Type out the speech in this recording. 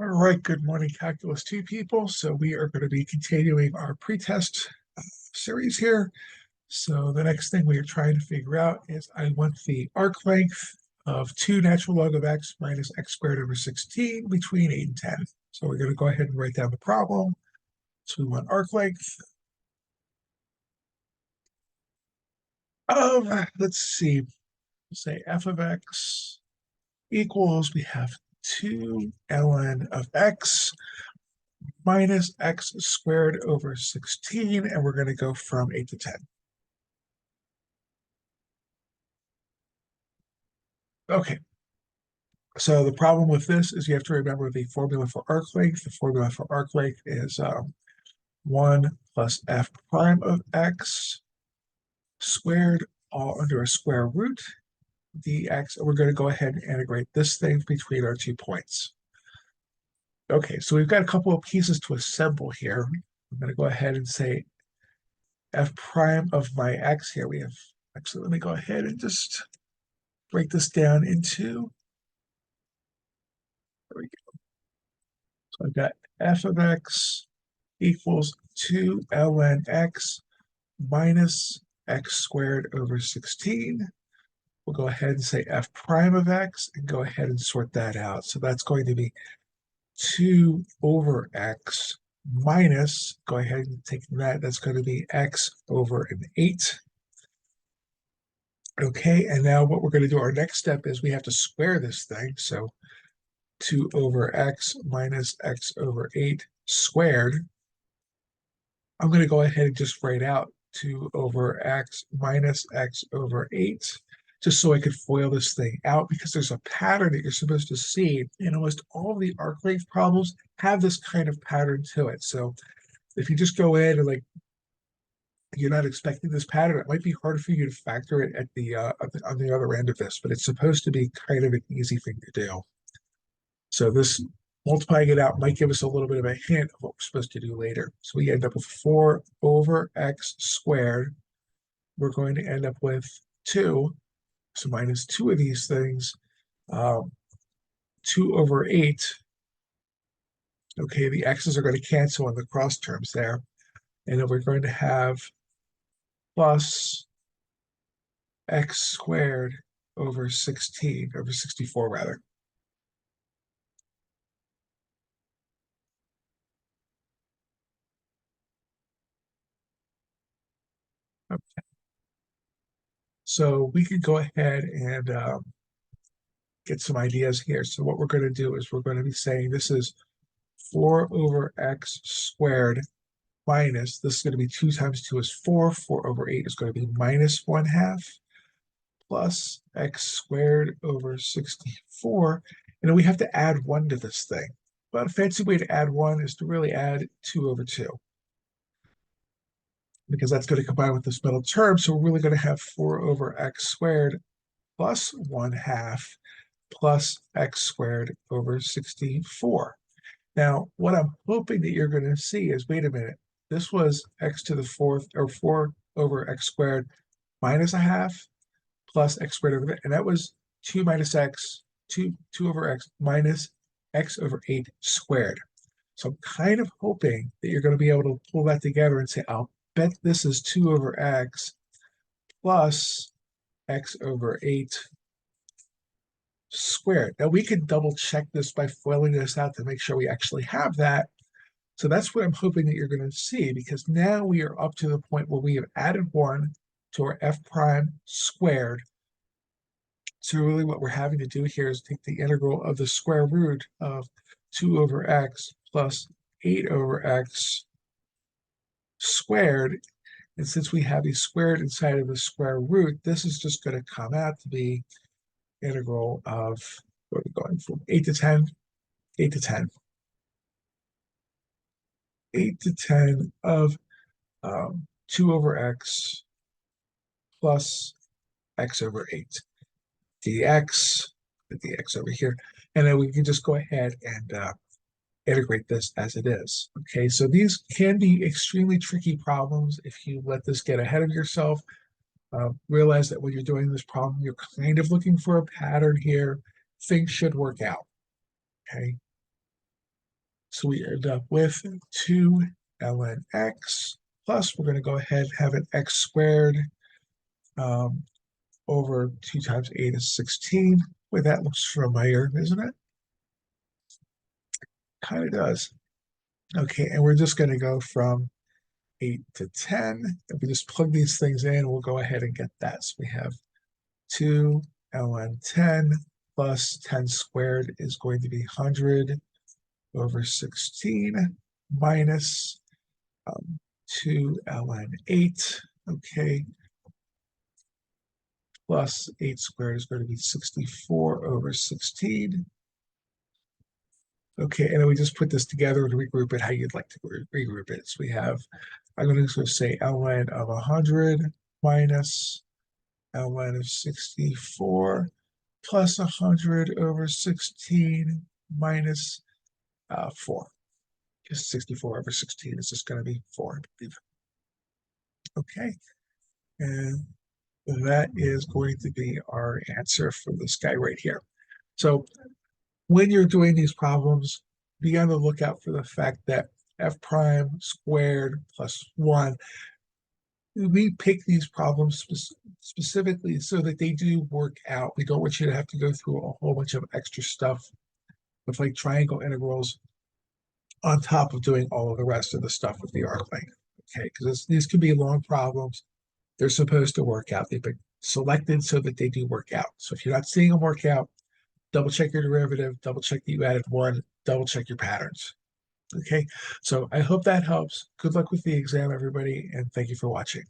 All right, good morning, Calculus 2 people. So we are going to be continuing our pretest series here. So the next thing we are trying to figure out is I want the arc length of 2 natural log of x minus x squared over 16 between 8 and 10. So we're going to go ahead and write down the problem. So we want arc length of, let's see, say f of x equals, we have 2 ln of x minus x squared over 16, and we're going to go from 8 to 10. Okay, so the problem with this is you have to remember the formula for arc length. The formula for arc length is 1 plus f prime of x squared all under a square root dx. And we're going to go ahead and integrate this thing between our 2 points. Okay, so we've got a couple of pieces to assemble here. I'm going to go ahead and say f prime of my x here. We have, actually, let me go ahead and just break this down into, there we go. So I've got f of x equals 2 ln x minus x squared over 16. We'll go ahead and say f prime of x and go ahead and sort that out. So that's going to be 2 over x minus, go ahead and take that, that's going to be x over an 8. Okay, and now what we're going to do, our next step is we have to square this thing. So 2 over x minus x over 8 squared. I'm going to go ahead and just write out 2 over x minus x over 8, just so I could FOIL this thing out, because there's a pattern that you're supposed to see. And almost all of the arc length problems have this kind of pattern to it. So if you just go in and you're not expecting this pattern, it might be hard for you to factor it at on the other end of this, but it's supposed to be kind of an easy thing to do. So this multiplying it out might give us a little bit of a hint of what we're supposed to do later. So we end up with 4 over x squared. We're going to end up with 2. So minus 2 of these things. 2 over 8. Okay, the x's are going to cancel on the cross terms there. And then we're going to have plus x squared over 16, over 64 rather. Okay. So we could go ahead and get some ideas here. So what we're going to do is we're going to be saying this is 4 over x squared minus, this is going to be 2 times 2 is 4. 4 over 8 is going to be minus 1/2 plus x squared over 64. And then we have to add 1 to this thing. But a fancy way to add 1 is to really add 2 over 2, because that's going to combine with this middle term. So we're really going to have 4 over x squared plus 1/2 plus x squared over 64. Now, what I'm hoping that you're going to see is, wait a minute, this was x to the 4th, or 4 over x squared minus 1/2 plus x squared over there, and that was 2 minus x, 2 over x minus x over 8 squared. So I'm kind of hoping that you're going to be able to pull that together and say, I'll bet this is 2 over x plus x over 8 squared. Now we could double check this by FOILing this out to make sure we actually have that. So that's what I'm hoping that you're going to see, because now we are up to the point where we have added 1 to our f prime squared. So really what we're having to do here is take the integral of the square root of 2 over x plus 8 over x squared. And since we have a squared inside of the square root, this is just going to come out to be integral of, what are we going from, 8 to 10? 8 to 10. 8 to 10 of 2 over x plus x over 8 dx, the dx over here, and then we can just go ahead and integrate this as it is. Okay, so these can be extremely tricky problems if you let this get ahead of yourself. Realize that when you're doing this problem, you're kind of looking for a pattern here. Things should work out. Okay. So we end up with 2 ln x plus, we're going to go ahead and have an x squared um, over 2 times 8 is 16. Well, that looks familiar, isn't it? Kind of does. Okay, and we're just going to go from 8 to 10. If we just plug these things in, we'll go ahead and get that. So we have 2 ln 10 plus 10 squared is going to be 100 over 16 minus 2 ln 8, okay, plus 8 squared is going to be 64 over 16. Okay, and then we just put this together to regroup it how you'd like to regroup it. So we have, I'm going to say ln of 100 minus ln of 64 plus 100 over 16 minus 4. Because 64 over 16 is just going to be 4, I believe. Okay, and that is going to be our answer for this guy right here. So when you're doing these problems, be on the lookout for the fact that f prime squared plus 1, we pick these problems specifically so that they do work out. We don't want you to have to go through a whole bunch of extra stuff with like triangle integrals on top of doing all of the rest of the stuff with the arc length. Okay, because these could be long problems. They're supposed to work out. They've been selected so that they do work out. So if you're not seeing them work out, double check your derivative, double check that you added 1, double check your patterns. Okay, so I hope that helps. Good luck with the exam, everybody, and thank you for watching.